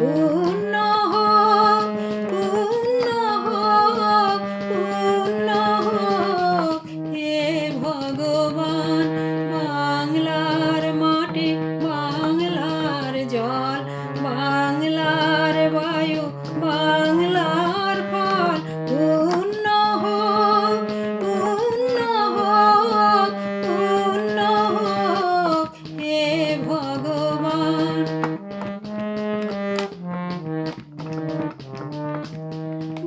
পূর্ণ হোক, পূর্ণ হোক, পূর্ণ হোক। হে ভগবান, বাংলার মাটি, বাংলার জল, বাংলার বায়ু, বাংলার ফল পূর্ণ হোক, পূর্ণ হোক, পূর্ণ হোক। হে ভগবান।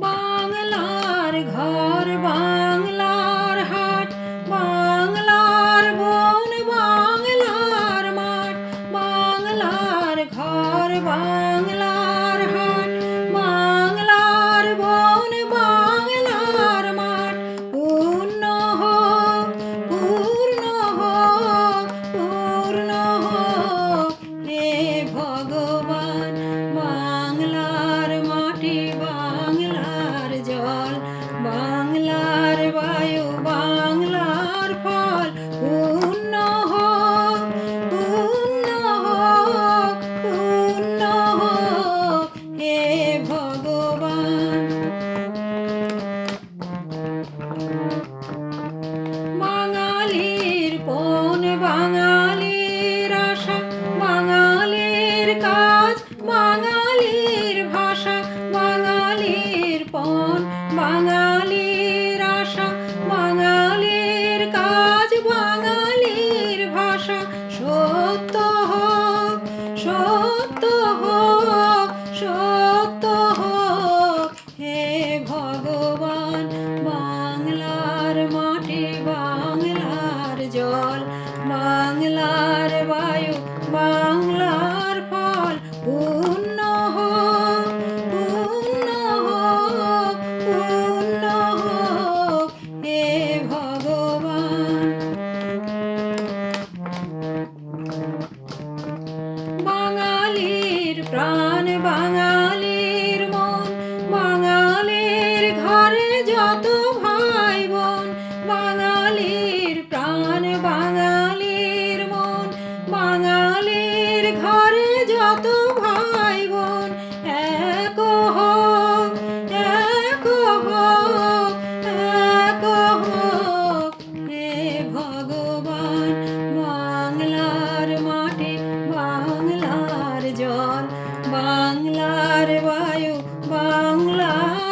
বাংলার ঘর, বাংলার হাট, বাংলার বন, বাংলার মাঠ, বাংলার ঘর, বাংলার হাট, বাংলার বন, বাংলার মাঠ পূর্ণ হোক, পূর্ণ হোক, পূর্ণ হোক। হে ভগবান, বাংলার মাটি, বাংলার জল, বাংলার বায়ু, বাংলার ফল পূর্ণ হোক, পূর্ণ হোক, পূর্ণ হোক। হে ভগবান। বাঙালির পণ, বাঙালির আশা, বাঙালির কাজ, বাঙালির ভাষা, বাঙালির পণ, বাঙালির আশা, বাঙালির কাজ, বাঙালির ভাষা সত্য হোক, সত্য হোক, সত্য হোক। হে ভগবান, বাংলার মাটি, বাংলার জল, বাংলার বায়ু, বাংলার ফল পূর্ণ হোক, পূর্ণ হোক, পূর্ণ হোক। হে ভগবান। বাঙালির প্রাণ, বাঙালির মন, বাঙালির ঘরে যত ভাই বোন, বাঙালির প্রাণ, বাঙালির মন, বাঙালির ঘরে যত ভাই বোন এক হোক, এক হোক, এক হোক। হে ভগবান, বাংলার মাটি, বাংলার জল, বাংলার বায়ু, বাংলার